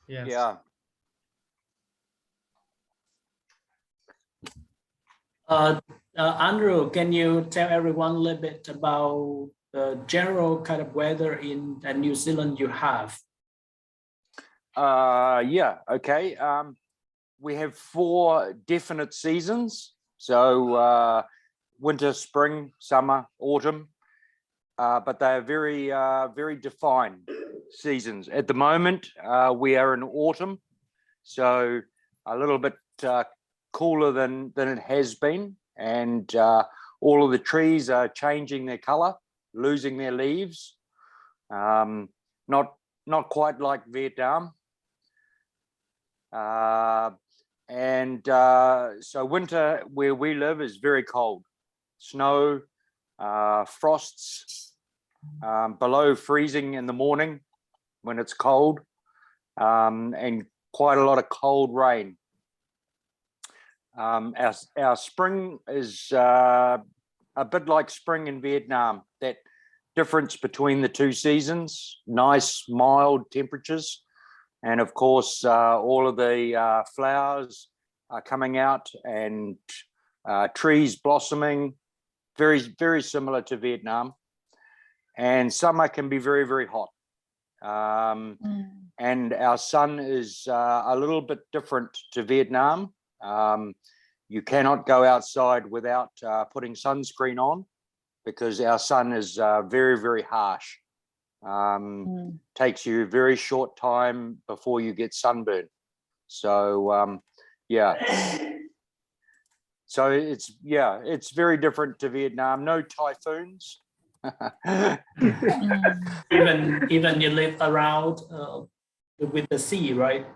Yes. Yeah. Andrew, can you tell everyone a little bit about the general kind of weather in New Zealand you have? Yeah, okay. We have 4 definite seasons. So winter, spring, summer, autumn, but they are very defined seasons. At the moment, we are in autumn, so a little bit cooler than it has been, and all of the trees are changing their color, losing their leaves. Not quite like Vietnam. So winter where we live is very cold. Snow, frosts, below freezing in the morning when it's cold, and quite a lot of cold rain. Our spring is a bit like spring in Vietnam. That difference between the 2 seasons, nice mild temperatures, and of course all of the flowers are coming out, and trees blossoming, very similar to Vietnam. And summer can be very hot, and our sun is a little bit different to Vietnam. You cannot go outside without putting sunscreen on, because our sun is very harsh. Takes you a very short time before you get sunburned. So yeah, so it's very different to Vietnam. No typhoons. even you live around with the sea, right?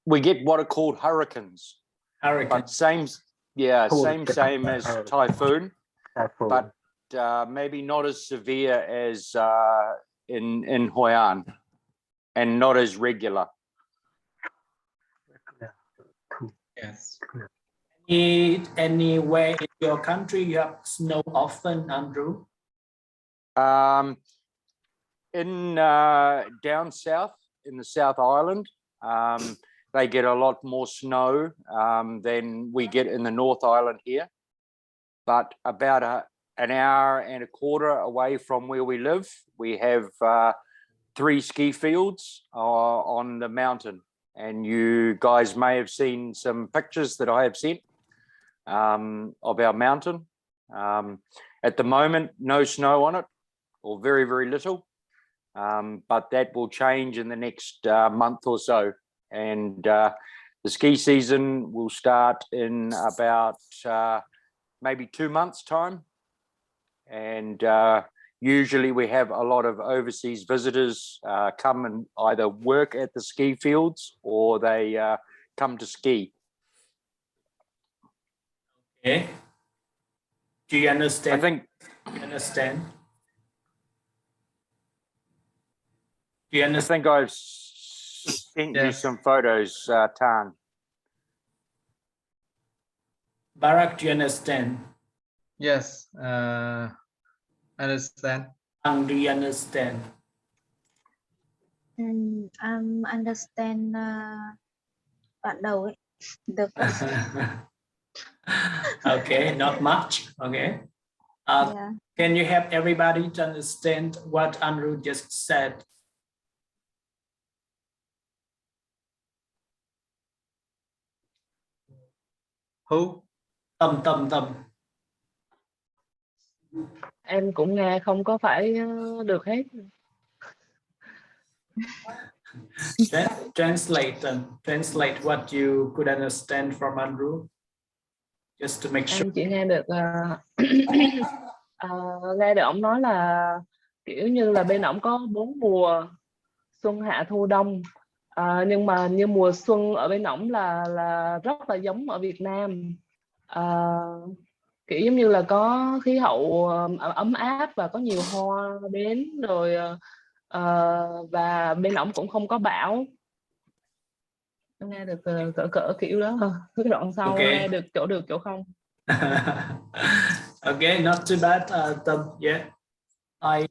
We get what are called hurricanes. But same as typhoon, but maybe not as severe as in Hoi An, and not as regular. Yes. Anywhere in your country you have snow often, Andrew? In down south, in the South Island, they get a lot more snow than we get in the North Island here. But about an hour and a quarter away from where we live, we have 3 ski fields on the mountain. And you guys may have seen some pictures that I have sent of our mountain. At the moment, no snow on it, or very little. But that will change in the next month or so. And the ski season will start in about maybe 2 months' time. And usually we have a lot of overseas visitors come and either work at the ski fields, or they come to ski. Okay. Do you understand? I think. Understand? Do you understand? I think I've sent you some photos, Tan. Barak, do you understand? Yes. Understand. Do you understand? Understand đoạn đầu ấy. The first. Okay, not much. Okay. Yeah. Can you help everybody to understand what Andrew just said? Who? Tâm. Em cũng nghe không có phải được hết. Translate what you could understand from Andrew, just to make sure. Em chỉ nghe được nghe được ông nói là kiểu như là bên ổng có 4 mùa: xuân, hạ, thu, đông. Nhưng mà như mùa xuân ở bên ổng là rất là giống ở Việt Nam. Kiểu giống như là có khí hậu ấm áp và có nhiều hoa đến rồi, và bên ổng cũng không có bão. Em nghe được cỡ kiểu đó. Cái đoạn sau nghe được chỗ không. Okay, not too bad. Tâm, yeah. I'm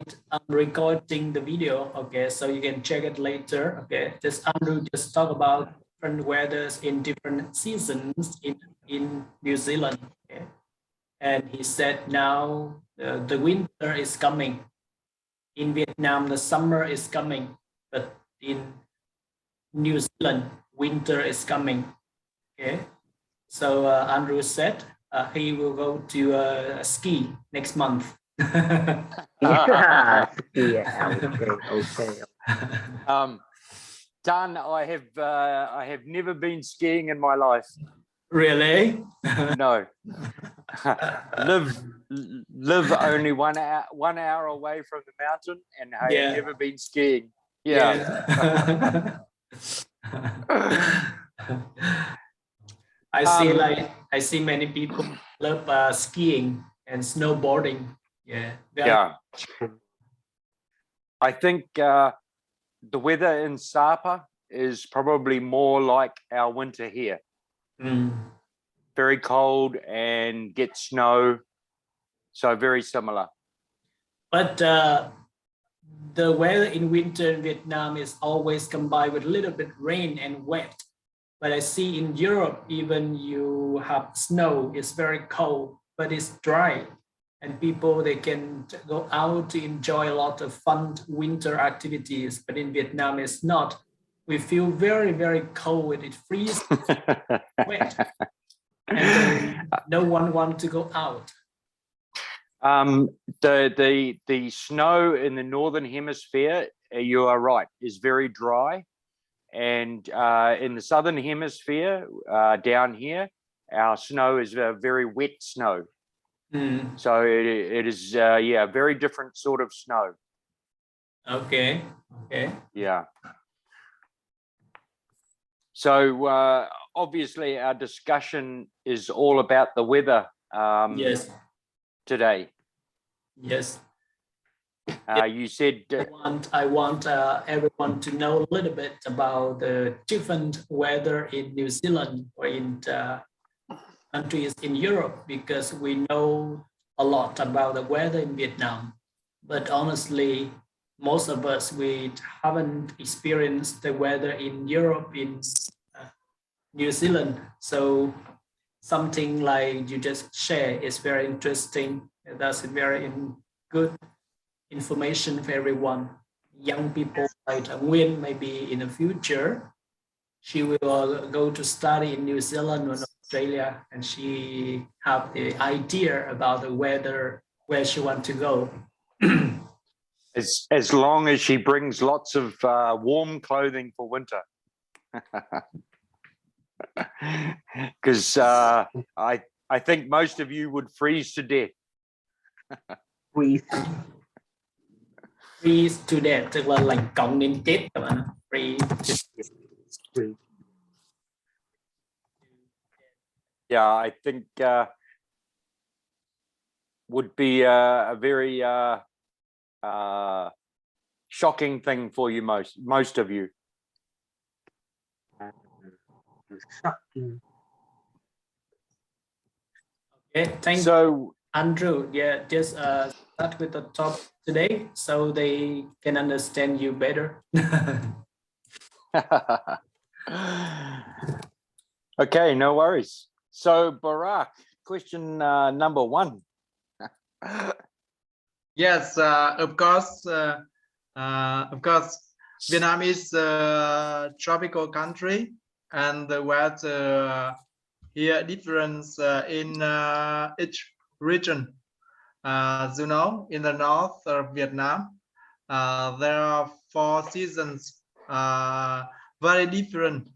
recording the video. Okay, so you can check it later. Okay, just Andrew just talk about different weathers in different seasons in New Zealand. Okay? And he said now the winter is coming. In Vietnam, the summer is coming, but in New Zealand, winter is coming. Okay, so Andrew said he will go to ski next month. Yeah. Okay. Dan, I have never been skiing in my life. Really? No. live only 1 hour away from the mountain, and I have never been skiing. Yeah. I see many people love skiing and snowboarding. Yeah. I think the weather in Sapa is probably more like our winter here. Very cold and get snow, so very similar. But the weather in winter in Vietnam is always combined with a little bit rain and wet. But I see in Europe, even you have snow, it's very cold, but it's dry. And people, they can go out to enjoy a lot of fun winter activities. But in Vietnam, it's not. We feel very, very cold. It freezes, wet. And no one wants to go out. The snow in the northern hemisphere, you are right, is very dry, and in the southern hemisphere, down here, our snow is a very wet snow. So it is very different sort of snow. Okay. Yeah. So obviously our discussion is all about the weather. Yes. Today. Yes. You said I want everyone to know a little bit about the different weather in New Zealand or in countries in Europe, because we know a lot about the weather in Vietnam, but honestly, most of us, we haven't experienced the weather in Europe, in New Zealand. So something like you just share is very interesting. That's very good information for everyone. Young people like Nguyen, maybe in the future, she will go to study in New Zealand or Australia, and she have the idea about the weather, where she want to go. as long as she brings lots of warm clothing for winter. Because I think most of you would freeze to death. Freeze to death, tức là lạnh cóng đến chết các bạn. Freeze. Yeah, I think would be a very shocking thing for you, most of you. Shocking. Okay, thank you, Andrew. Yeah, just start with the top today so they can understand you better. Okay, no worries. So Barak, question number 1. Yes, of course. Vietnam is a tropical country, and the weather here difference in each region. You know, in the north of Vietnam, there are 4 seasons, very different: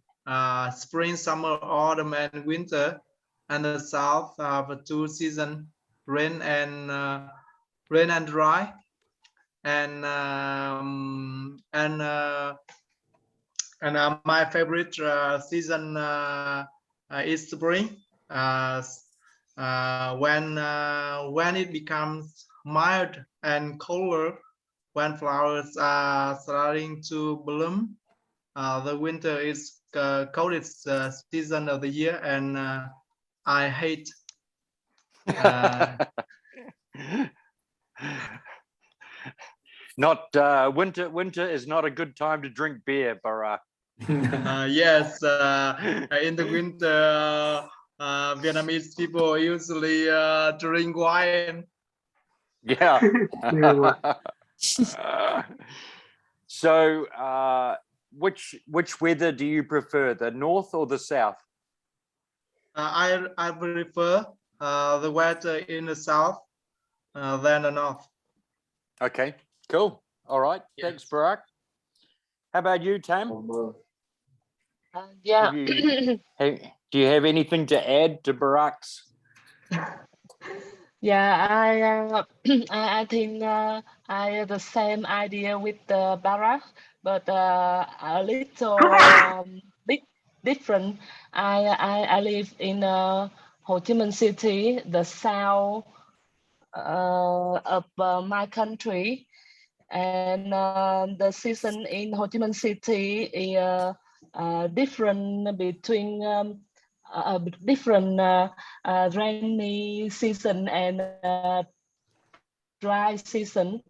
spring, summer, autumn, and winter. And the south have 2 seasons: rain and dry. And my favorite season is spring, when it becomes mild and cooler, when flowers are starting to bloom. The winter is coldest season of the year, and I hate Not winter. Winter is not a good time to drink beer, Barak. Yes, in the winter, Vietnamese people usually drink wine. Yeah. So, which weather do you prefer, the north or the south? I prefer the weather in the south than the north. Okay, cool. All right. Yes. Thanks, Barak. How about you, Tam? Yeah. Do you have anything to add to Barak's? Yeah, I think I have the same idea with Barak, but a little bit different. I live in Ho Chi Minh City, the south of my country, and the season in Ho Chi Minh City is different between different rainy season and dry season.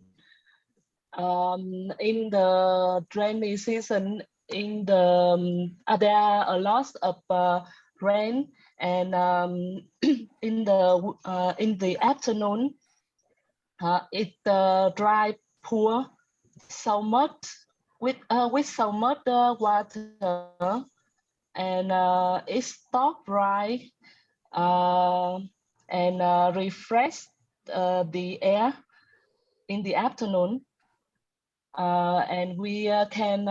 In the rainy season, there are a lot of rain, and in the afternoon, it dry poor so much with so much water, and it stop dry and refresh the air in the afternoon, and we can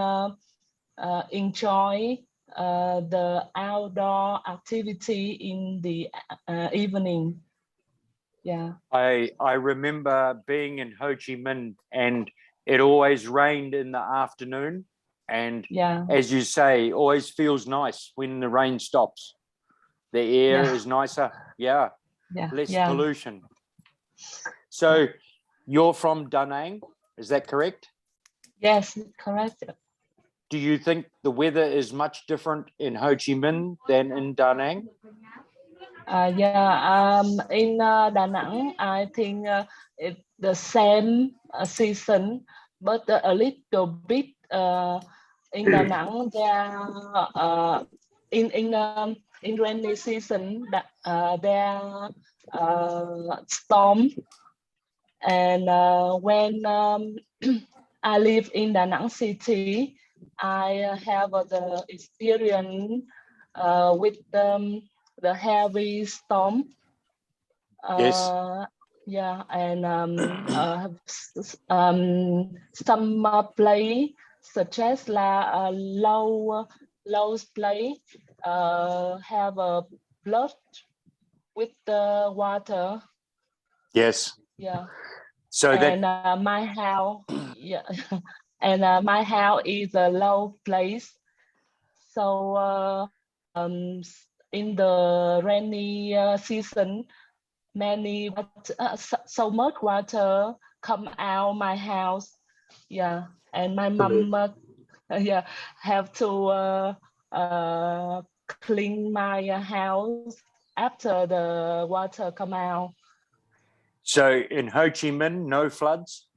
enjoy the outdoor activity in the evening. Yeah. I remember being in Ho Chi Minh, and it always rained in the afternoon, and Yeah. as you say, always feels nice when the rain stops. The air is nicer. Yeah. Less pollution. So you're from Da Nang, is that correct? Yes, correct. Do you think the weather is much different in Ho Chi Minh than in Da Nang? Yeah, in Da Nang, I think it's the same season, but a little bit in Da Nang, there in rainy season that there storm, and when I live in Da Nang city, I have the experience with the heavy storm. Yes. Yeah, and some place such as low place have a flood with the water. Yes. Yeah. So and my house, yeah, and my house is a low place, so in the rainy season, so much water come out my house. Yeah, and my mom have to clean my house after the water come out. So in Ho Chi Minh, no floods?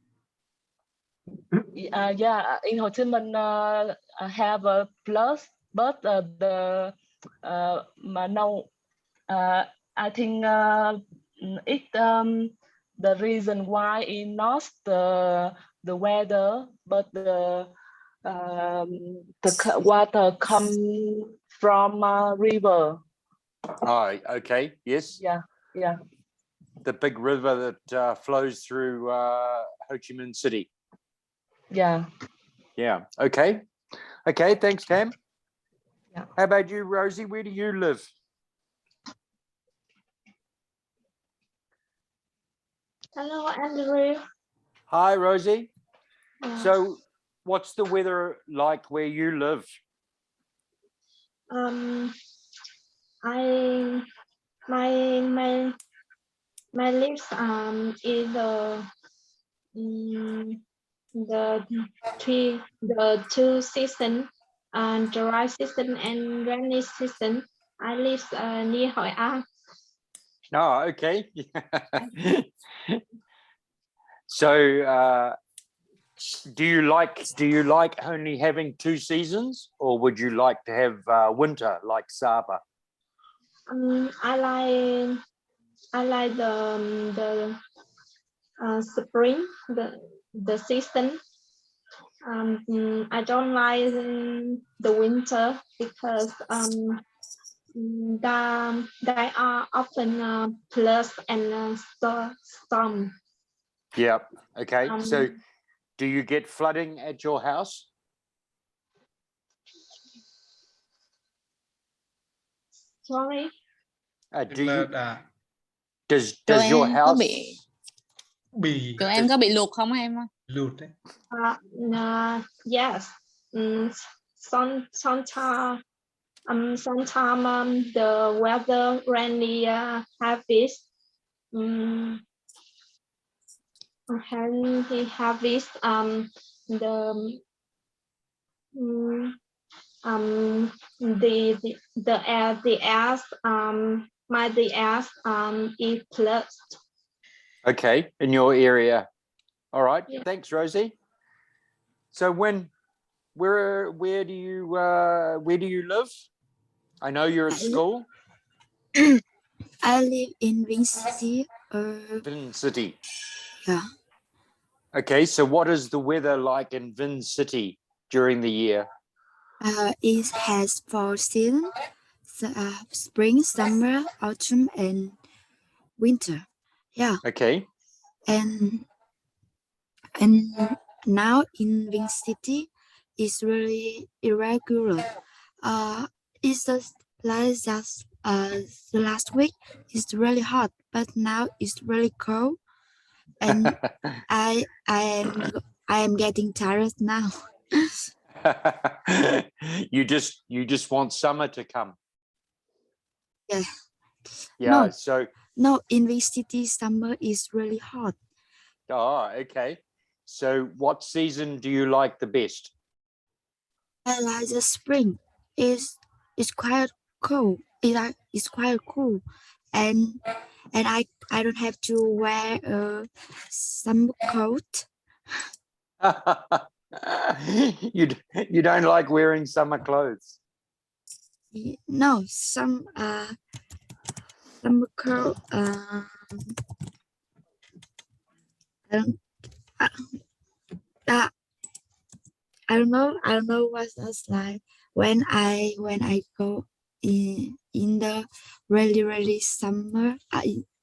Yeah, in Ho Chi Minh have a plus, but the no, I think it the reason why is not the weather, but the water come from river. Oh, okay. Yes. Yeah, yeah. The big river that flows through Ho Chi Minh City. Yeah. Yeah. Okay. Okay. Thanks, Tam. Yeah. How about you, Rosie? Where do you live? Hello, Andrew. Hi, Rosie. Yeah. So, what's the weather like where you live? My lips is the two season, dry season and rainy season. I live near Hội An. Oh, okay. So, Do you like only having 2 seasons, or would you like to have winter like Saba? I like the spring, the season. I don't like the winter because they are often plus and storm. Yeah. Okay. So do you get flooding at your house? Sorry. Does Tụi your em có house bị tụi em có bị lụt không em ơi? lụt đấy. Yes. Sometimes the weather rainy heavy. Heavy. The air is plus. okay in your area? All right. Yeah. Thanks, Rosie. So where do you live? I know you're at school. I live in Vinh City. Vinh City. Yeah. Okay, so what is the weather like in Vinh City during the year? It has 4 seasons: spring, summer, autumn, and winter. Yeah. Okay. And now in Vinh City, it's really irregular. It's just like just the last week it's really hot, but now it's really cold, and I am getting tired now. you just want summer to come. Yeah. Yeah. So no, in Vinh City summer is really hot. oh, okay. So what season do you like the best? I like the spring. It's quite cool. It's quite cool, and I don't have to wear a summer coat. you don't like wearing summer clothes? No, summer coat. I don't know what that's like when I go in the really summer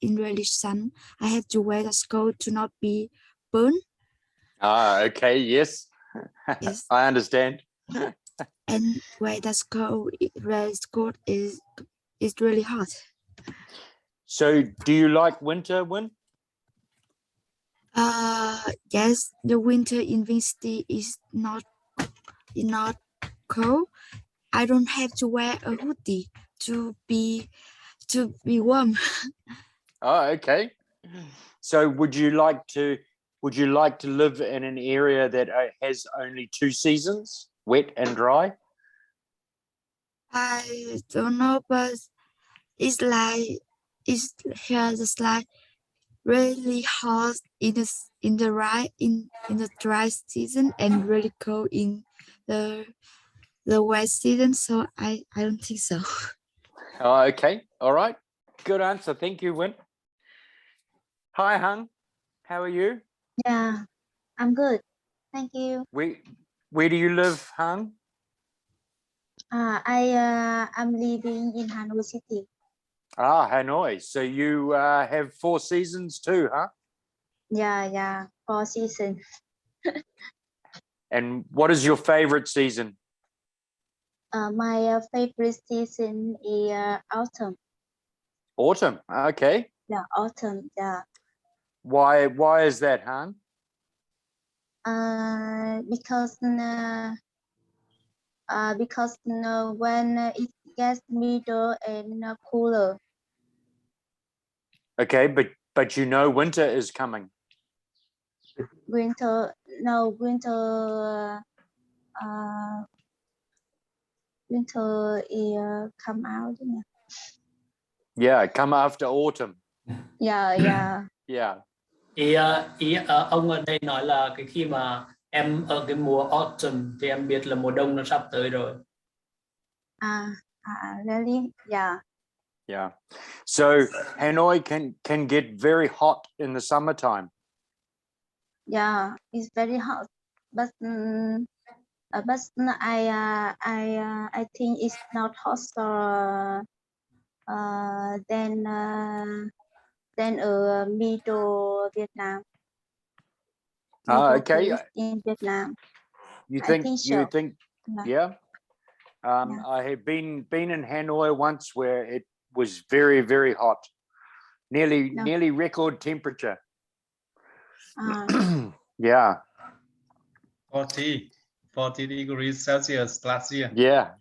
in really sun. I have to wear the coat to not be burned. Ah, okay, yes. Yes. I understand. And wear the coat is really hot. So do you like winter, Win? Yes, the winter in Vinh City is not cold. I don't have to wear a hoodie to be warm. Oh, okay. So would you like to live in an area that has only 2 seasons, wet and dry? I don't know, but it's just like really hot in the dry season and really cold in the wet season. So I don't think so. Oh, okay. All right. Good answer. Thank you, Win. Hi, Hung. How are you? Yeah, I'm good. Thank you. Where do you live, Hung? I'm living in Hanoi City. Ah, Hanoi. So you have 4 seasons too, huh? Yeah, 4 seasons. And what is your favorite season? My favorite season is autumn. Autumn. Okay. Yeah, autumn. Yeah. Why is that, Han? Because when it gets middle and cooler. Okay, but you know winter is coming. Winter is come out. Yeah, come after autumn. Yeah. Yeah. Ý ông ở đây nói là cái khi mà Em ở cái mùa autumn thì em biết là mùa đông nó sắp tới rồi. Really? Yeah. Yeah. So Hanoi can get very hot in the summertime. Yeah, it's very hot, but I think it's not hot so than ở middle Vietnam. Okay. In Vietnam. You I think? think You so. think? Yeah. Yeah. I have been in Hanoi once where it was very, very hot, nearly record temperature. Yeah. 40 degrees Celsius last year. Yeah.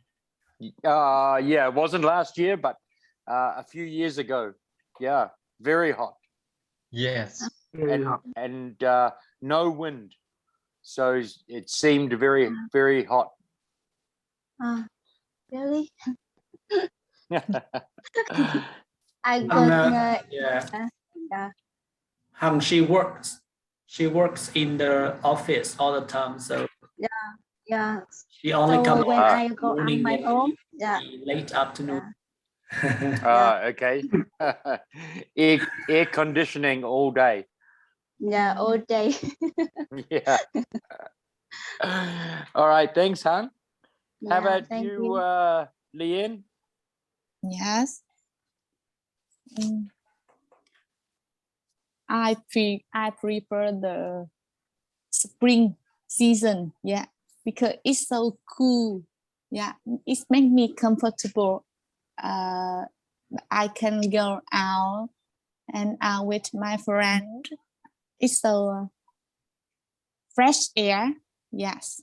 Yeah, it wasn't last year, but a few years ago. Yeah, very hot. Yes. And no wind. So it seemed very, very hot. Really? I got Yeah. yeah. She works in the office all the time, so Yeah. she only So comes when I go on morning my and home, yeah. late afternoon. Okay. Air conditioning all day. Yeah, all day. Yeah. All right. Thanks, Han. How Yeah, about thank you, Leanne? Yes. I prefer the spring season, yeah, because it's so cool. Yeah, it makes me comfortable. I can go out and out with my friend. It's so fresh air. Yes.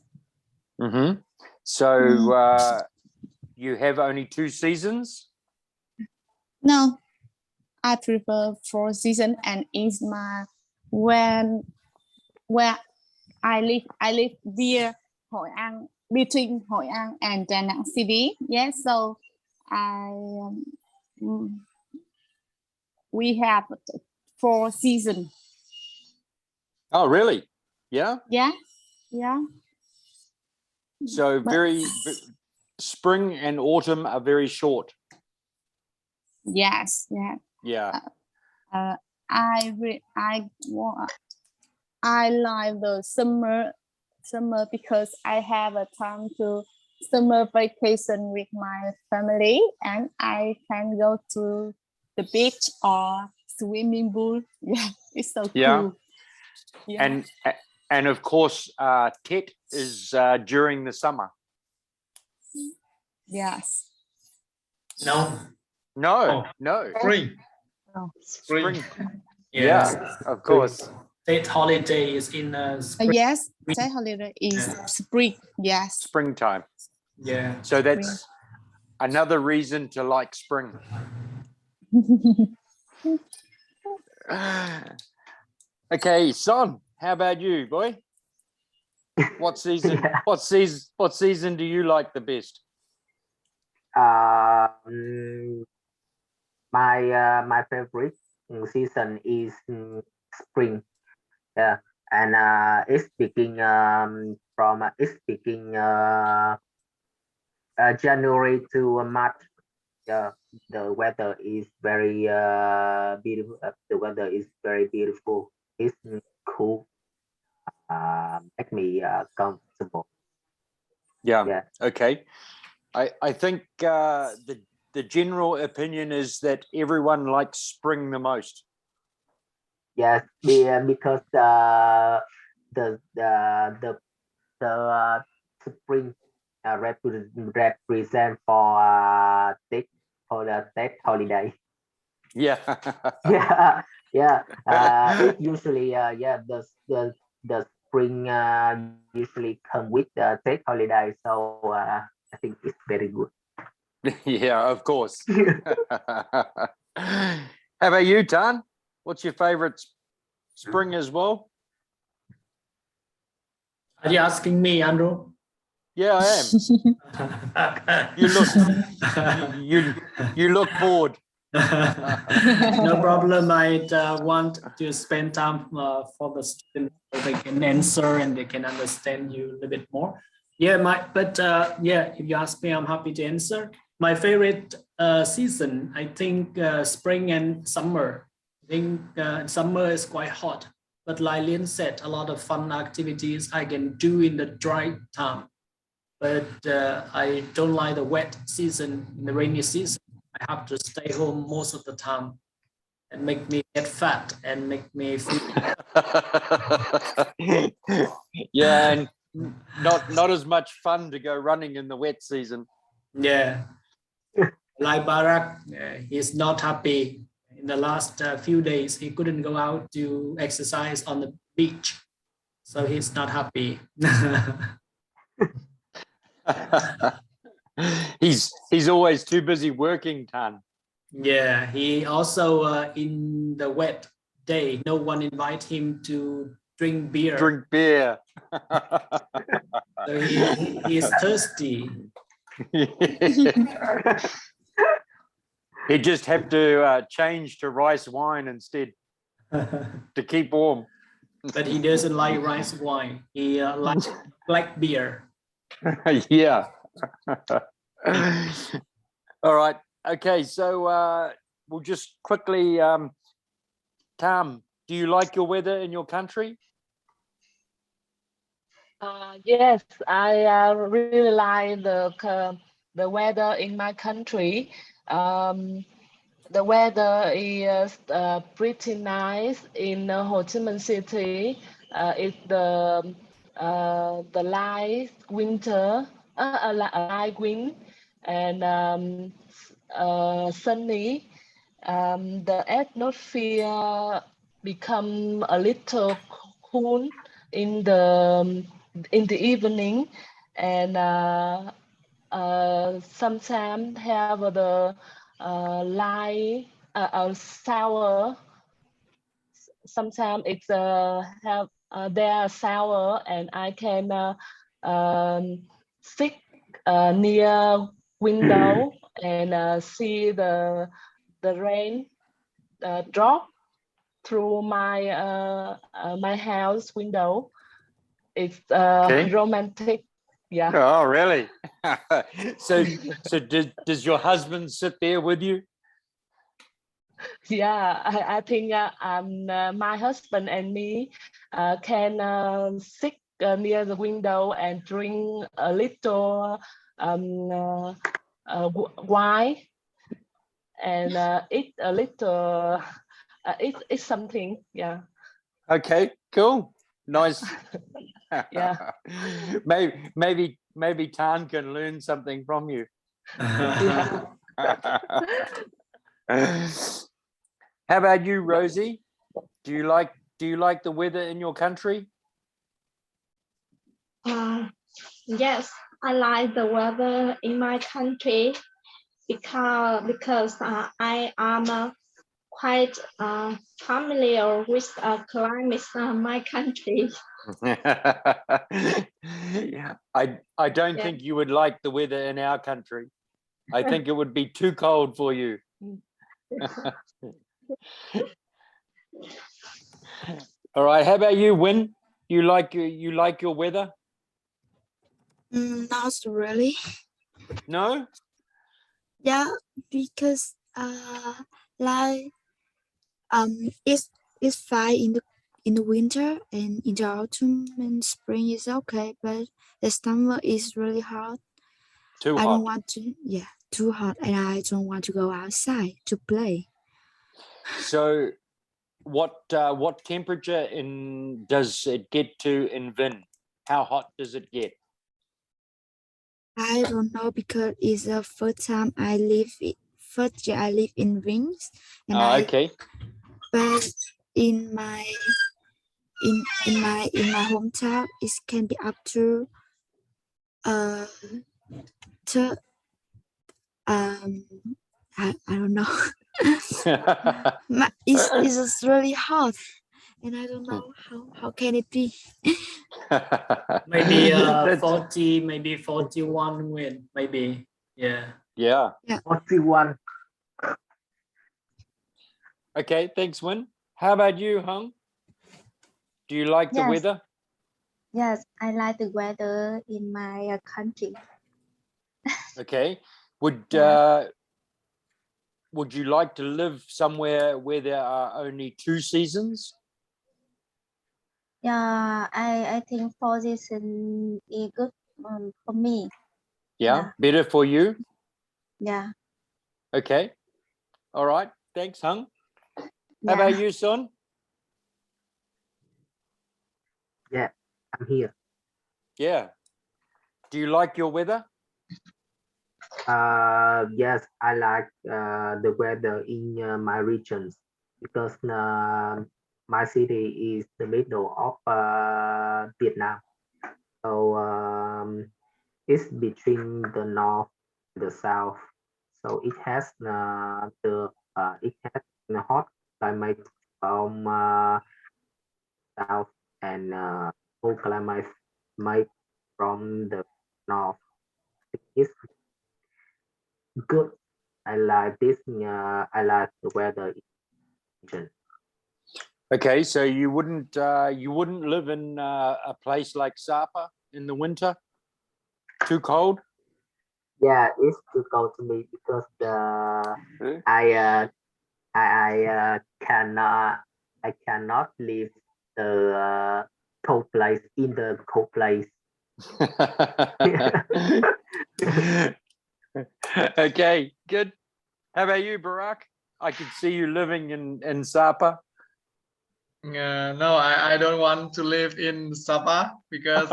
Mm-hmm. So you have only 2 seasons? No, I prefer 4 season, and it's my where I live near Hội An, between Hội An and Da Nang City. Yes, so we have 4 seasons. Oh, really? Yeah. Yeah, yeah. So spring and autumn are very short. Yes, yeah. Yeah. I like the summer because I have a time to summer vacation with my family, and I can go to the beach or swimming pool. Yeah, it's so cool. Yeah. And of course, Tiết is during the summer. Yes. No. No. Spring. Oh. Spring. Yeah, of course. State holiday is in spring. Yes, state holiday is spring. Yes. Springtime. Yeah. So that's another reason to like spring. Okay, Son, how about you, boy? What season? What season do you like the best? My favorite season is spring. Yeah, and it's speaking January to March. The weather is very beautiful. The weather is very beautiful. It's cool. Make me comfortable. Yeah. Okay. I think the general opinion is that everyone likes spring the most. Yes, because the spring represent for Tết, for the Tết holiday. Yeah. Yeah. It usually the spring usually come with the Tết holiday, so I think it's very good. Yeah, of course. How about you, Tan? What's your favorite spring as well? Are you asking me, Andrew? Yeah, I am. You look bored. No problem. I want to spend time for the students so they can answer and they can understand you a little bit more. Yeah, yeah, if you ask me, I'm happy to answer. My favorite season, I think spring and summer. I think summer is quite hot, but like Lin said, a lot of fun activities I can do in the dry time. But I don't like the wet season, the rainy season. I have to stay home most of the time and make me get fat and make me feel. Yeah, and not as much fun to go running in the wet season. Yeah, like Barack, he's not happy. In the last few days, he couldn't go out to exercise on the beach, so he's not happy. He's always too busy working, Tan. Yeah, he also in the wet day, no one invite him to drink beer. Drink beer. So he is thirsty. He just have to change to rice wine instead to keep warm. But he doesn't like rice wine. He likes black beer. Yeah. All right. Okay. So we'll just quickly, Tam, do you like your weather in your country? Yes, I really like the weather in my country. The weather is pretty nice in Ho Chi Minh City. It's the light winter, light wind, and sunny. The atmosphere become a little cool in the evening, and sometimes have the light sour. Sometimes it's have they are sour, and I can sit near window and see the rain drop through my my house window. It's Okay. romantic. Yeah. Oh, really? So does your husband sit there with you? Yeah, I think my husband and me can sit near the window and drink a little wine and eat a little. It's something. Yeah. Okay. Cool. Nice. Yeah. Maybe Tan can learn something from you. Yeah. How about you, Rosie? Do you like the weather in your country? Yes, I like the weather in my country because I am quite familiar with climate in my country. I don't think you would like the weather in our country. I think it would be too cold for you. All right. How about you, Win? You like your weather? Not really. No? Yeah, because like it's fine in the winter, and in the autumn and spring is okay, but the summer is really hot. Too hot. I don't want to, too hot, and I don't want to go outside to play. So what temperature does it get to in Vin? How hot does it get? I don't know, because it's the first time I live in Rings, and Okay. but in my hometown it can be up to I don't know. It's just really hot, and I don't know how can it be. Maybe 40, maybe 41 win, maybe. Yeah. Yeah. 41. Okay, thanks, Win. How about you, Hung? Do you like the Yes. weather? Yes, I like the weather in my country. Okay. Would you like to live somewhere where there are only 2 seasons? Yeah, I think 4 season is good for me. Yeah, better for you? Yeah. Okay. All right. Thanks, Hung. How Yeah. about you, Son? Yeah, I'm here. Yeah. Do you like your weather? Yes, I like the weather in my regions because my city is the middle of Vietnam. So it's between the north and the south. So it has the hot climate from south and cold climate from the north. It's good. I like this. I like the weather in region. Okay, so you wouldn't live in a place like Sapa in the winter? Too cold? Yeah, it's too cold to me because I cannot leave the cold place in the cold place. Okay, good. How about you, Barack? I could see you living in Sapa. No, I don't want to live in Sabah because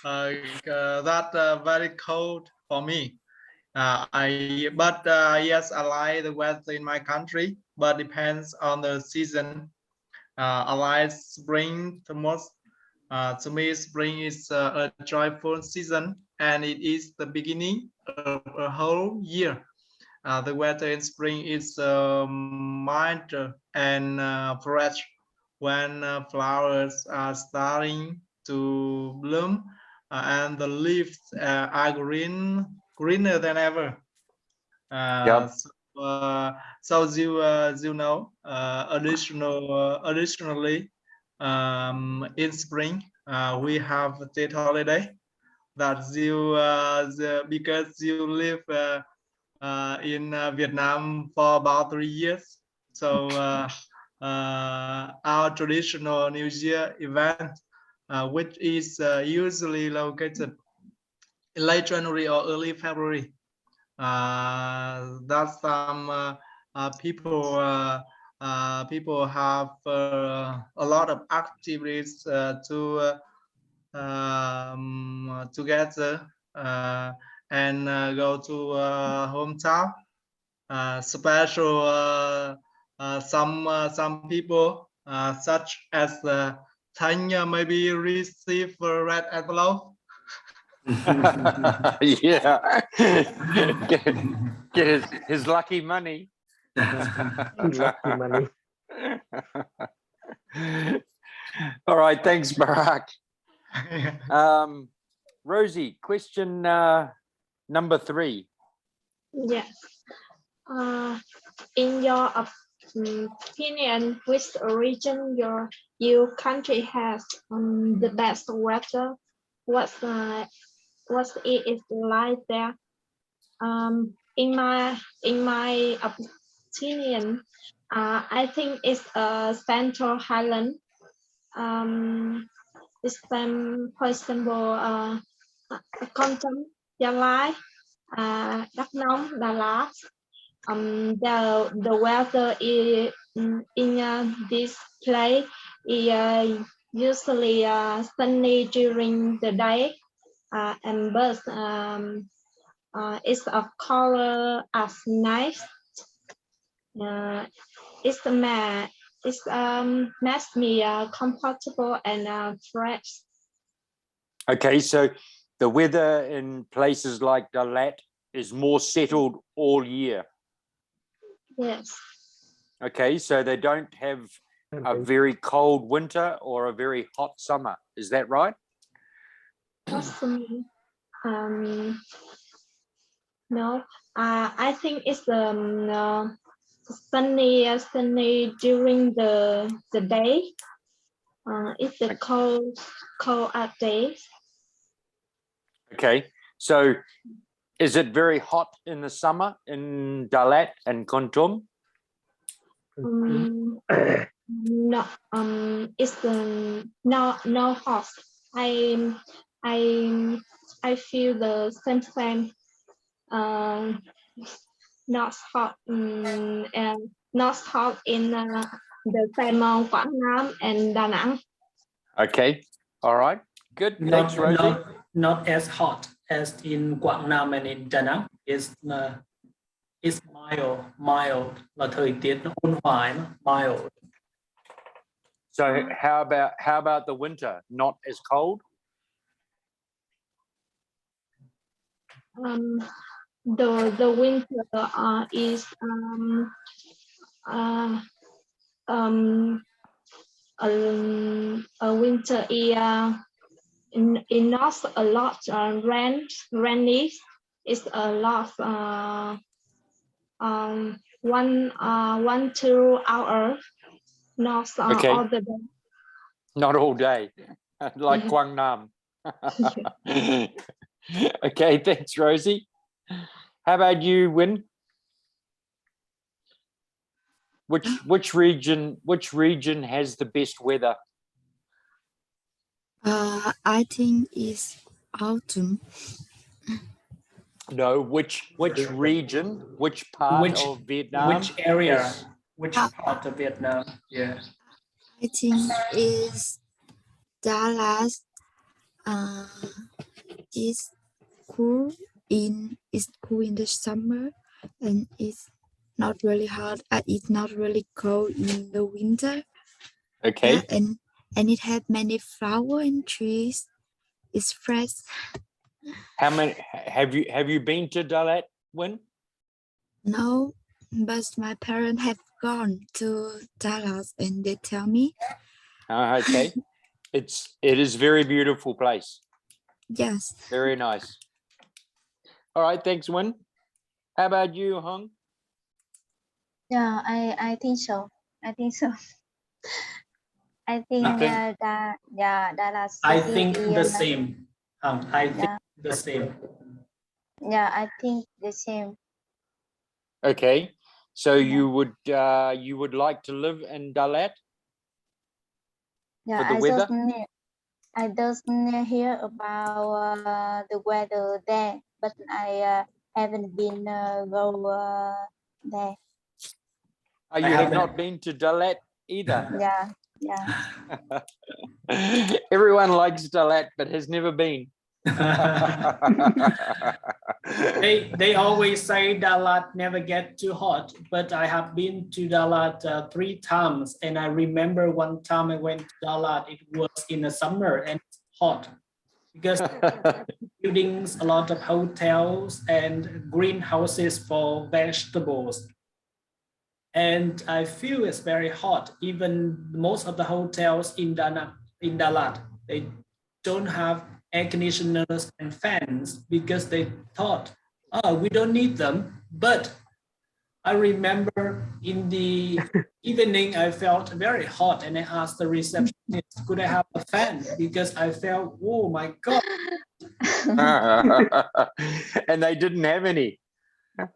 that very cold for me. Yes, I like the weather in my country, but depends on the season. I like spring the most. To me, spring is a joyful season, and it is the beginning of a whole year. The weather in spring is mild and fresh when flowers are starting to bloom and the leaves are greener than ever. Yep. So as you know, additionally, in spring we have a state holiday that because you live in Vietnam for about 3 years. So our traditional New Year event, which is usually located in late January or early February, that some people have a lot of activities together and go to hometown. Special some people such as Thanh maybe receive a red envelope. Yeah. Get his lucky money. Lucky money. All right, thanks, Barack. Rosie, question number 3. Yes. In your opinion, which region your country has the best weather? What's it is like there? In my opinion, I think it's Central Highland. It's for example, Con Tum, Gia Lai, Đắk Nông, Đà Lạt. The weather in this place is usually sunny during the day, and birds is of color as nice. It's makes me comfortable and fresh. Okay, so the weather in places like Đà Lạt is more settled all year. Yes. Okay, so they don't have a very cold winter or a very hot summer. Is that right? Awesome. No, I think it's sunny during the day. It's a cold day. Okay, so is it very hot in the summer in Dalat and Kontum? No, it's no hot. I feel the same. Not hot and not hot in the same Quảng Nam and Đà Nẵng. Okay, all right, good. Thanks, Rosie. Not as hot as in Quảng Nam and in Da Nang. It's mild, là thời tiết nó ôn hòa, mild. So how about the winter? Not as cold? The winter is a winter in not a lot rainy. It's a lot 1-2 hours, not Okay. all the day. Not all day, like Quang Nam. Okay, thanks, Rosie. How about you, Win? Which region has the best weather? I think it's autumn. No, which region, which part of Vietnam? Which area? Which part of Vietnam? Yeah. I think it's Dallas. It's cool in the summer, and it's not really hot. It's not really cold in the winter. Okay. Yeah, and it had many flowers and trees. It's fresh. How many have you been to Dalat, Win? No, but my parents have gone to Dallas and they tell me. Okay. It is very beautiful place. Yes. Very nice. All right, thanks, Win. How about you, Hong? Yeah, I think so. I think Dallas. I think the same. I think the same. Yeah, I think the same. Okay, so you would like to live in Dalat? Yeah, for the weather? I just hear about the weather there, but I haven't been go there. Oh, you have not been to Dalat either? Yeah. Everyone likes Dalat, but has never been. They always say Dalat never get too hot, but I have been to Dalat 3 times, and I remember one time I went to Dalat. It was in the summer and it's hot because buildings, a lot of hotels and greenhouses for vegetables. And I feel it's very hot. Even most of the hotels in Dalat, they don't have air conditioners and fans because they thought, oh, we don't need them. But I remember in the evening, I felt very hot, and I asked the receptionist, could I have a fan? Because I felt, oh my God. And they didn't have any.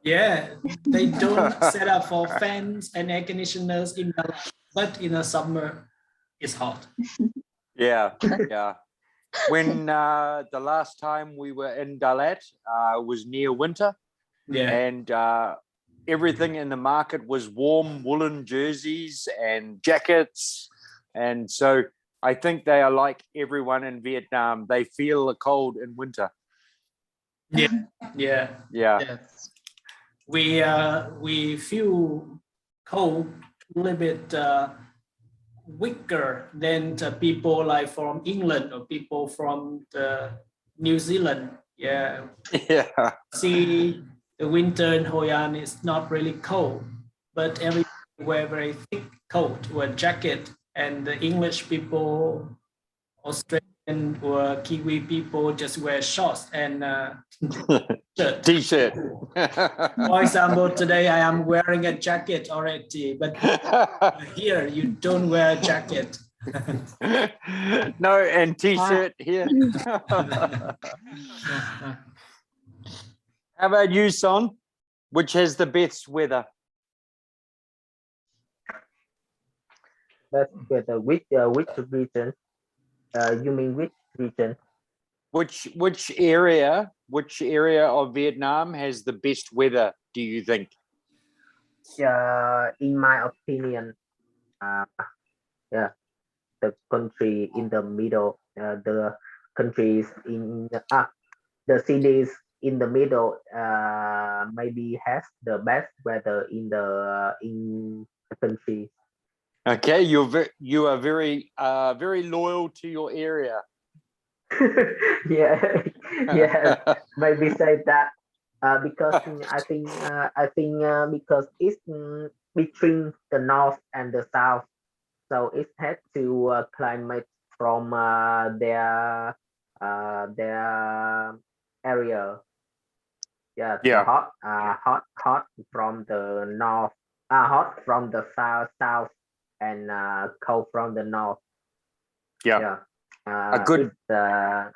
Yeah, they don't set up for fans and air conditioners in Dalat, but in the summer, it's hot. Yeah. When the last time we were in Dalat was near winter, and everything in the market was warm woolen jerseys and jackets, and so I think they are like everyone in Vietnam. They feel the cold in winter. Yeah. Yes. We feel cold a little bit weaker than the people like from England or people from New Zealand. Yeah. See, the winter in Hoi An is not really cold, but everyone wear very thick coat, wear jacket, and the English people, Australian and Kiwi people just wear shorts and shirt. T-shirt. For example, today I am wearing a jacket already, but here you don't wear a jacket. No, and T-shirt here. How about you, Son? Which has the best weather? Best weather. Which region? You mean which region? Which area of Vietnam has the best weather, do you think? In my opinion, the country in the middle, the countries in the cities in the middle maybe has the best weather in the country. Okay, you are very loyal to your area. Yeah, maybe say that because I think because it's between the north and the south, so it had to climate from their area. Yeah. Hot from the north, hot from the south, and cold from the north. Yeah. A good. I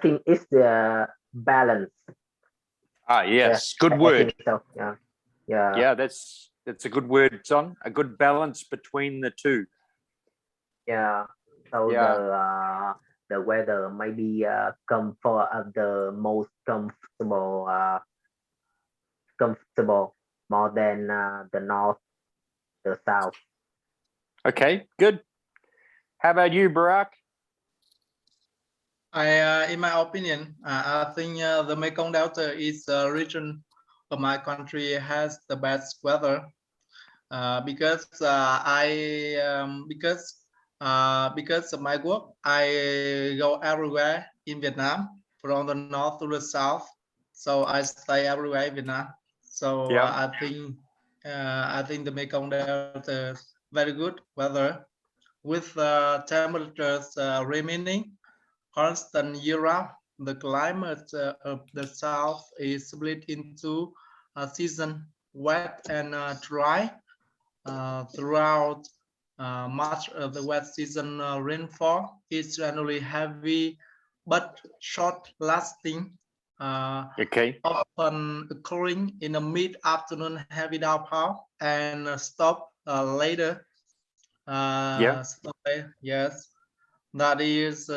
think it's the balance. Yes, good word. So. Yeah. That's a good word, Son. A good balance between the two. Yeah. So the weather might be the most comfortable more than the north, the south. Okay, good. How about you, Barack? In my opinion, I think the Mekong Delta is a region of my country has the best weather because of my work, I go everywhere in Vietnam, from the north to the south. So I stay everywhere in Vietnam. So I think the Mekong Delta is very good weather, with temperatures remaining constant year round. The climate of the south is split into a season wet and dry. Throughout much of the wet season, rainfall is generally heavy but short lasting, often occurring in a mid-afternoon heavy downpour and stop later. Yes, that is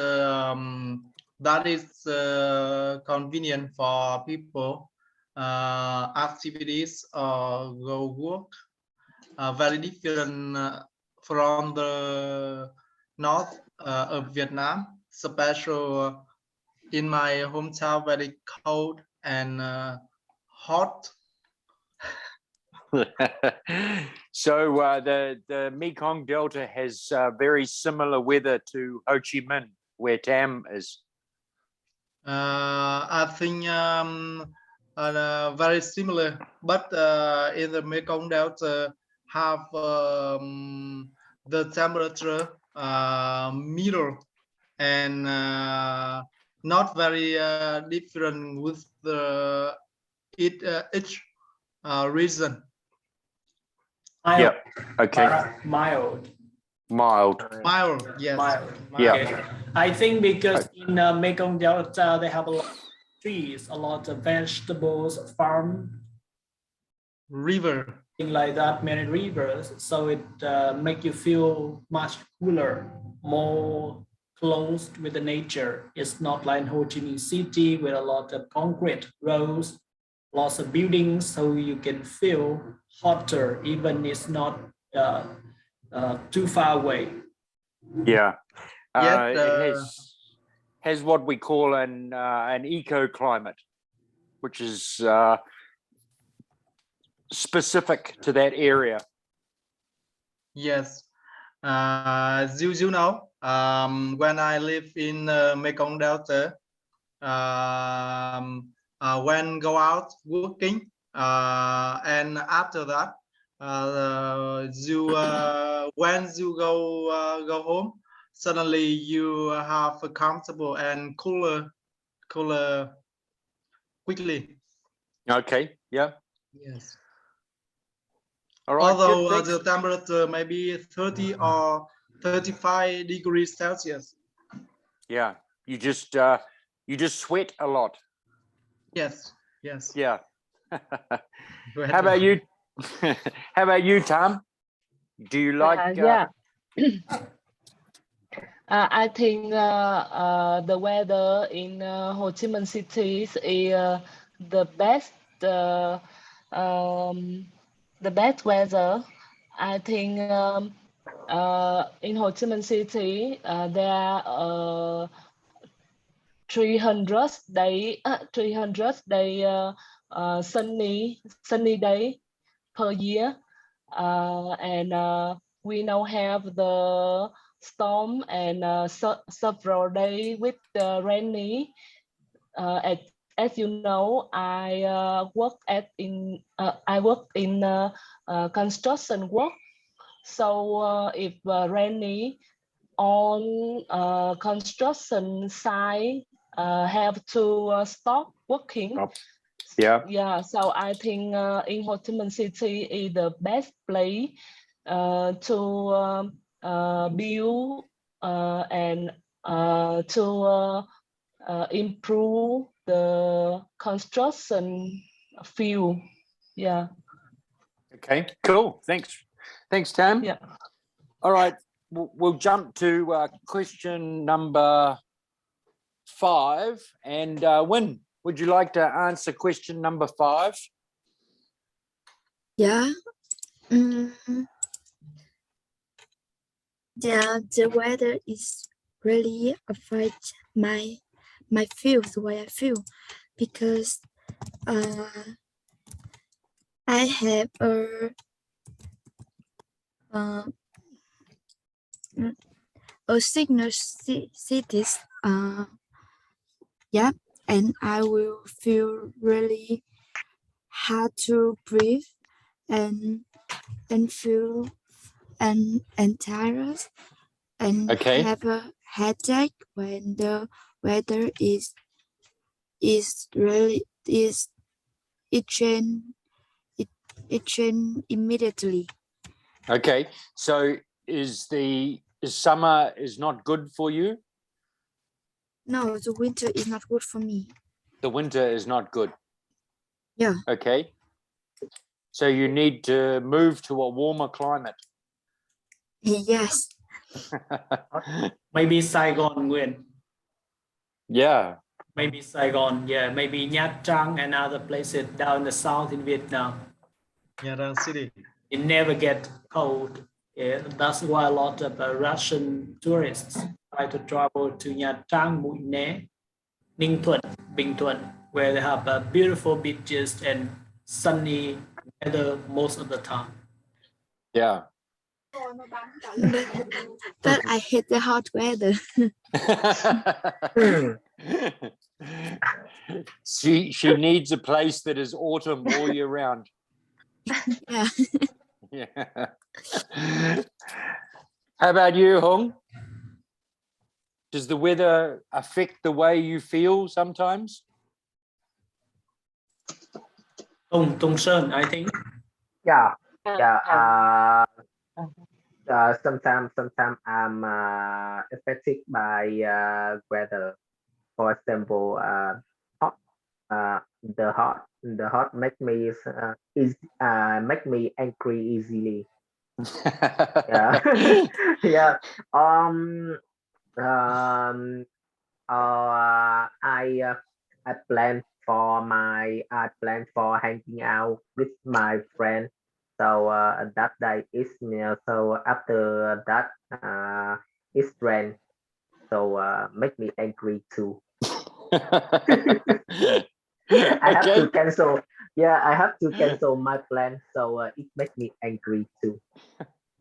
convenient for people activities or go work. Very different from the north of Vietnam, especially in my hometown, very cold and hot. So the Mekong Delta has very similar weather to Ho Chi Minh, where Tam is. I think very similar, but in the Mekong Delta have the temperature middle and not very different with each region. Mild. Okay. Mild. Yes. Mild. Yeah. Okay. I think because in Mekong Delta they have a lot of trees, a lot of vegetables, farm, river, things like that, many rivers. So it make you feel much cooler, more close with the nature. It's not like Ho Chi Minh City with a lot of concrete roads, lots of buildings, so you can feel hotter even it's not too far away. Yeah. It has what we call an eco-climate, which is specific to that area. Yes. As you know, when I live in Mekong Delta, when go out working, and after that, when you go home, suddenly you have a comfortable and cooler quickly. Okay. Yeah. Yes. All right. Although good, the temperature may be 30 or 35 degrees Celsius. Yeah. You just sweat a lot. Yes. Yes. Yeah. How about you? How about you, Tom? Do you like? Yeah. I think the weather in Ho Chi Minh City is the best weather. I think in Ho Chi Minh City there are 300 day sunny day per year, and we now have the storm and several days with rainy. As you know, I work in construction work. So if rainy on construction site, have to stop working. Yeah. Yeah. So I think in Ho Chi Minh City is the best place to build and to improve the construction field. Yeah. Okay. Cool. Thanks, Tam. Yeah. All right. We'll jump to question number 5. And Win, would you like to answer question number 5? Yeah. Yeah, the weather is really affect my feels, the way I feel, because I have a sickness cities. Yeah, and I will feel really hard to breathe and feel and tired and Okay. have a headache when the weather is really it change immediately. Okay. So is summer is not good for you? No, the winter is not good for me. The winter is not good. Yeah. Okay. So you need to move to a warmer climate. Yes. Maybe Saigon, Nguyen. Yeah. Maybe Saigon, yeah. Maybe Nha Trang and other places down in the south in Vietnam. Nha Trang City. It never get cold. Yeah, that's why a lot of Russian tourists try to travel to Nha Trang, Mũi Né, Ninh Thuận, Bình Thuận, where they have beautiful beaches and sunny weather most of the time. Yeah. But I hate the hot weather. She needs a place that is autumn all year round. Yeah. Yeah. How about you, Hung? Does the weather affect the way you feel sometimes? Tung Sơn, I think. Yeah. Sometimes I'm affected by weather. For example, hot. The hot make me make me angry easily. Yeah. Yeah. I plan for hanging out with my friend. So that day is so after that it's rain. So make me angry too. I have to cancel. Yeah, I have to cancel my plan. So it makes me angry too.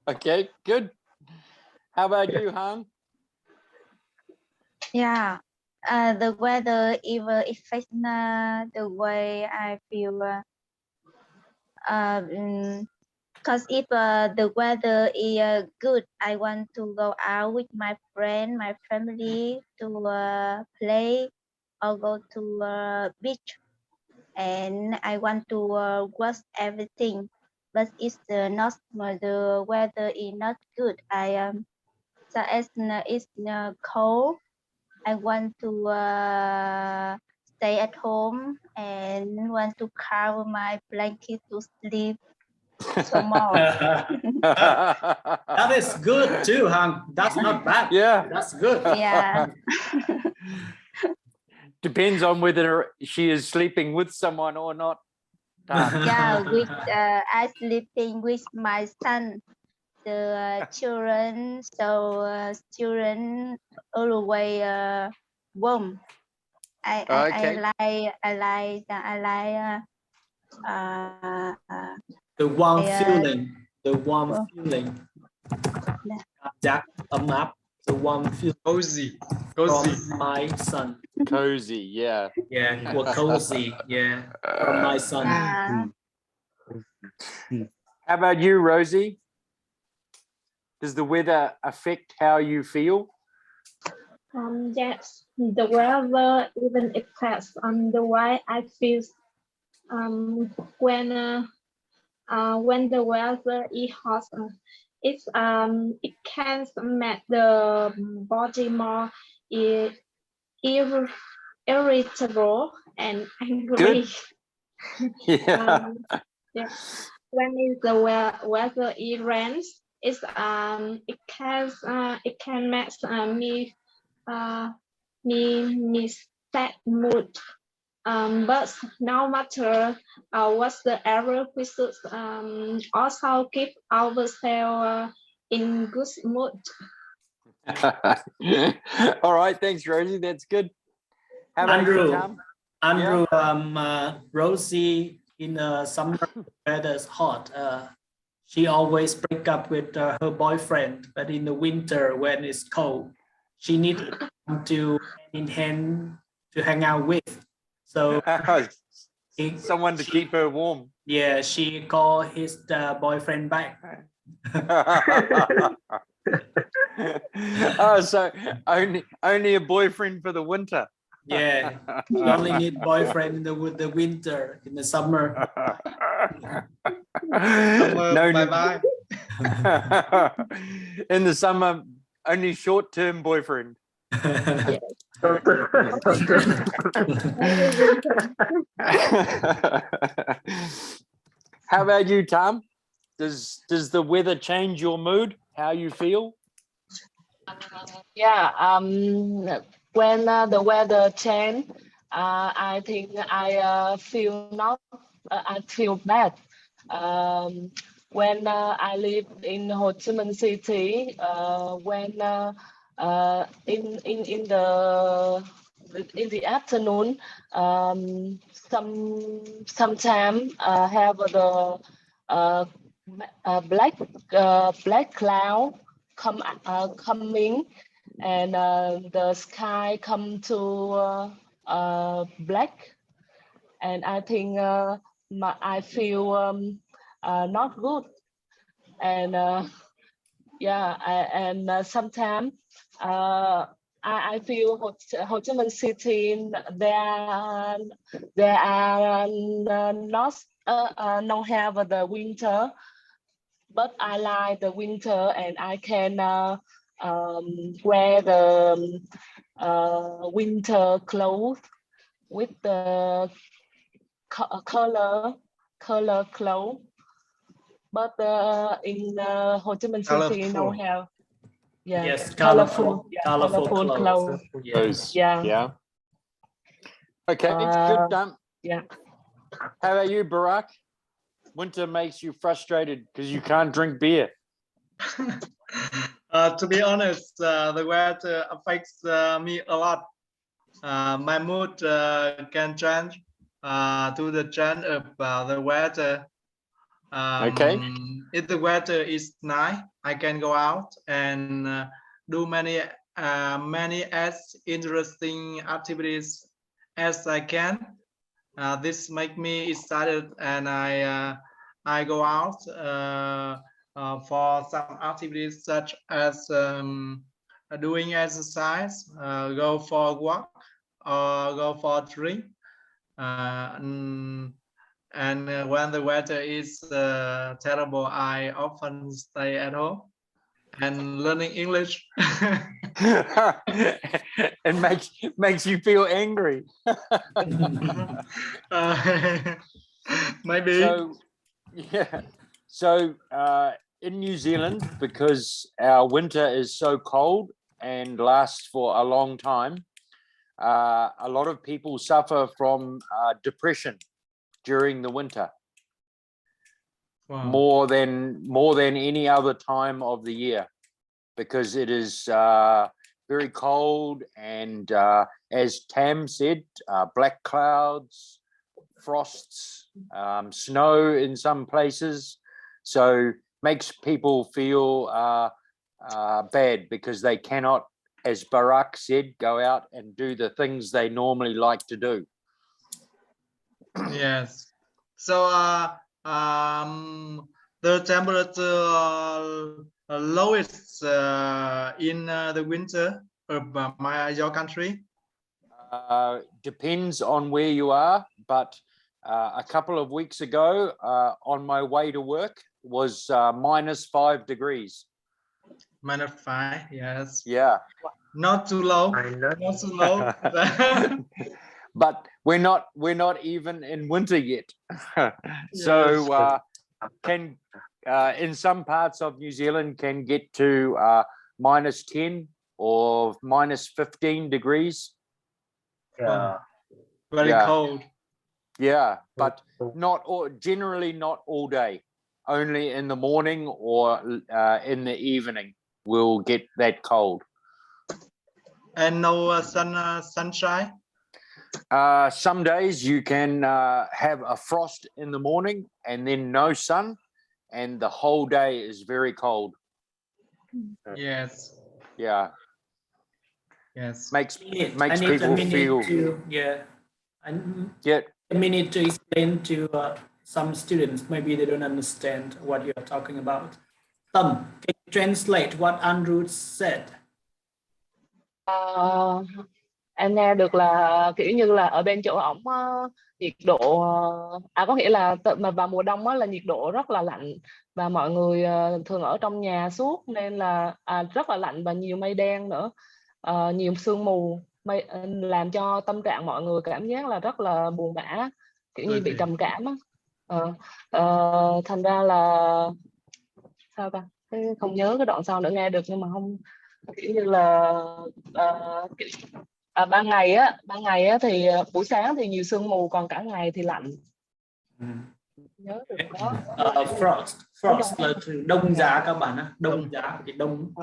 Okay, good. How about you, Han? Yeah, the weather even affects the way I feel. Because if the weather is good, I want to go out with my friend, my family to play or go to beach, and I want to watch everything. But it's not the weather is not good. So it's cold. I want to stay at home and want to cover my blanket to sleep. So more. That is good too, Hằng. That's not bad. Yeah, that's good. Yeah. Depends on whether she is sleeping with someone or not. Yeah, with I sleeping with my son. The children, so children always warm. Okay. I like The warm feeling. The warm feeling. Cảm giác ấm áp. The warm feeling. Cozy. From my son. Cozy, yeah. Yeah, or cozy. Yeah, from my son. How about you, Rosie? Does the weather affect how you feel? Yes, the weather even affects on the way I feel. When the weather is hot, it can make the body more irritable and angry. Good. Yeah. Yeah. When the weather it rains, it can make me sad mood. But no matter what the error, we should also keep ourselves in good mood. All right, thanks, Rosie. That's good. How about Andrew, you, Tom? Andrew, Rosie in summer weather is hot. She always break up with her boyfriend, but in the winter when it's cold, she needs to hand in hand to hang out with. So someone to keep her warm. Yeah, she called his boyfriend back. Oh, so only a boyfriend for the winter. Yeah, you only need boyfriend in the winter. In the summer, no, bye. In the summer, only short-term boyfriend. How about you, Tom? Does the weather change your mood? How you feel? Yeah. When the weather change, I think I feel bad. When I live in Ho Chi Minh City, when in the afternoon, sometimes have the black cloud coming, and the sky come to black, and I think I feel not good, and sometimes I feel Ho Chi Minh City there are not don't have the winter, but I like the winter, and I can wear the winter clothes with the color clothes. But in Ho Chi Minh City don't have. Yeah. Yes, colorful clothes. Yes. Yeah. Okay, good. Yeah. How about you, Barack? Winter makes you frustrated because you can't drink beer. To be honest, the weather affects me a lot. My mood can change to the change of the weather. Okay. If the weather is nice, I can go out and do many as interesting activities as I can. This make me excited, and I go out for some activities such as doing exercise, go for a walk, or go for a drink. And when the weather is terrible, I often stay at home and learning English. And makes you feel angry. Maybe. So, yeah. So in New Zealand, because our winter is so cold and lasts for a long time, a lot of people suffer from depression during the winter. Wow. more than any other time of the year, because it is very cold, and as Tam said, black clouds, frosts, snow in some places, so makes people feel bad because they cannot, as Barak said, go out and do the things they normally like to do. Yes. So the temperature lowest in the winter of your country? Depends on where you are, but a couple of weeks ago, on my way to work, was -5 degrees. -5, yes. Yeah. Not too low. Not too low. But we're not even in winter yet. So can in some parts of New Zealand can get to -10 or -15 degrees. Yeah. Very Yeah. cold. Yeah, but generally not all day. Only in the morning or in the evening we'll get that cold. And no sunshine? Some days you can have a frost in the morning and then no sun, and the whole day is very cold. Yes. Yeah. Yes. Makes I need people a minute feel. I Yeah. a minute to explain to some students. Maybe they don't understand what you're talking about. Can you translate what Andrew said? Em nghe được là kiểu như là ở bên chỗ ổng nhiệt độ có nghĩa là mà vào mùa đông là nhiệt độ rất là lạnh, và mọi người thường ở trong nhà suốt, nên là rất là lạnh và nhiều mây đen nữa, nhiều sương mù mây, làm cho tâm trạng mọi người cảm giác là rất là buồn bã, kiểu như bị trầm cảm á. Thành ra là sao ta, không nhớ cái đoạn sau nữa, nghe được nhưng mà không, kiểu như là ban ngày á thì buổi sáng thì nhiều sương mù, còn cả ngày thì lạnh. Nhớ được đó. Frost là từ đông giá các bạn á, đông giá thì đông.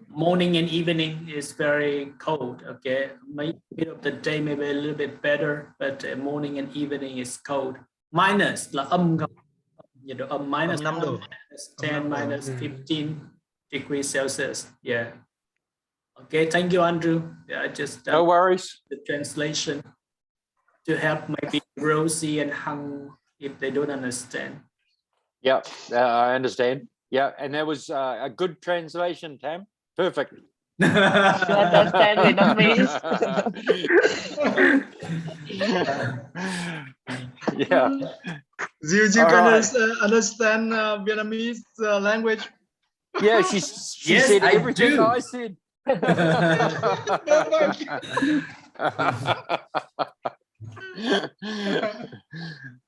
Morning and evening is very cold. Okay, maybe mid of the day maybe a little bit better, but morning and evening is cold. Minus là âm không? Nhiệt độ âm minus 5 độ. -10, -15 degrees Celsius. Yeah. Okay, thank you, Andrew. Yeah, I just No worries. The translation to help maybe Rosie and Hung if they don't understand. Yeah, I understand. Yeah, and that was a good translation, Tam. Perfect. You understand Vietnamese? Yeah. You can understand Vietnamese language? Yeah, she Yes, said I everything do. I said.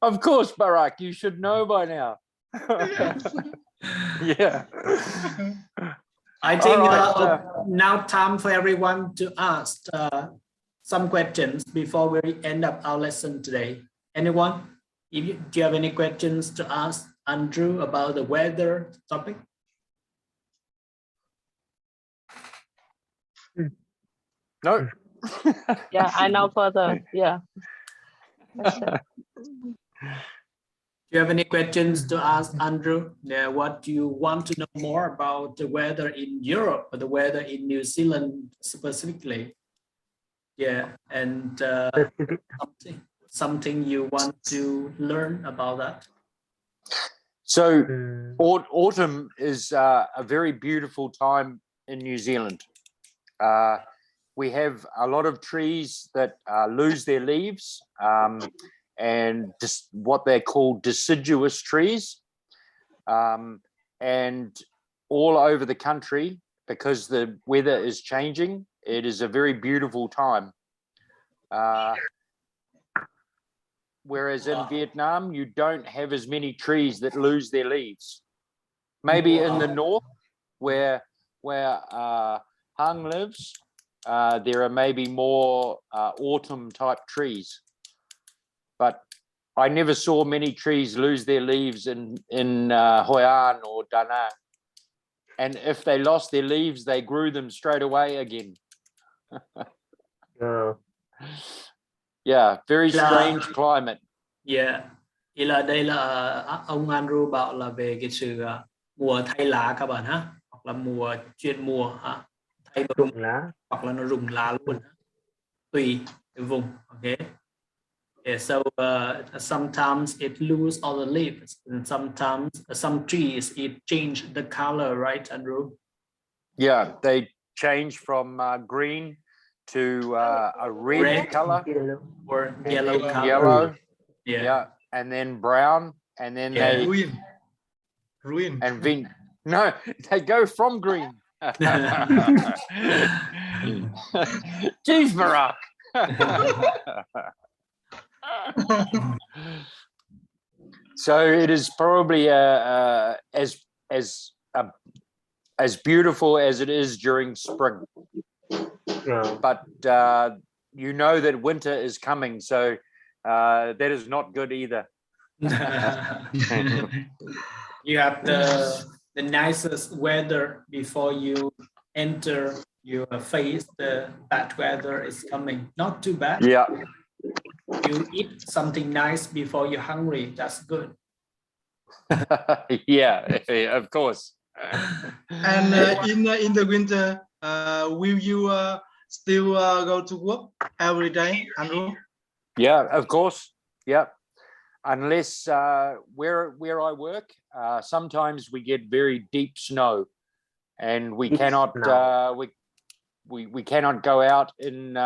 Of course, Barak, you should know by now. Yeah. I think right, now time for everyone to ask some questions before we end up our lesson today. Anyone? Do you have any questions to ask Andrew about the weather topic? No. Yeah, I know further. Yeah. Do you have any questions to ask Andrew? Yeah, what do you want to know more about the weather in Europe or the weather in New Zealand specifically? Yeah, and something you want to learn about that? So autumn is a very beautiful time in New Zealand. We have a lot of trees that lose their leaves, and just what they're called deciduous trees. And all over the country, because the weather is changing, it is a very beautiful time. Whereas in Vietnam, you don't have as many trees that lose their leaves. Maybe in the north, where Hung lives, there are maybe more autumn type trees. But I never saw many trees lose their leaves in Hoi An or Da Nang. And if they lost their leaves, they grew them straight away again. Yeah, very strange climate. Yeah. Ý là đây là ông Andrew bảo là về cái sự mùa thay lá các bạn ha, hoặc là mùa chuyển mùa ha, thay rụng lá hoặc là nó rụng lá luôn, tùy cái vùng. Okay. Yeah, so sometimes it lose all the leaves, and sometimes some trees it change the color, right, Andrew? Yeah, they change from green to a red color or yellow color. Yellow, yeah, and then brown, and then they ruin, and no, they go from green. Jeez, Barack. So it is probably as beautiful as it is during spring. But you know that winter is coming, so that is not good either. You have the nicest weather before you enter. You face the bad weather is coming. Not too bad. Yeah. You eat something nice before you're hungry. That's good. Yeah, of course. And in the winter, will you still go to work every day, Andrew? Yeah, of course. Yeah, unless where I work, sometimes we get very deep snow, and we cannot we cannot go out in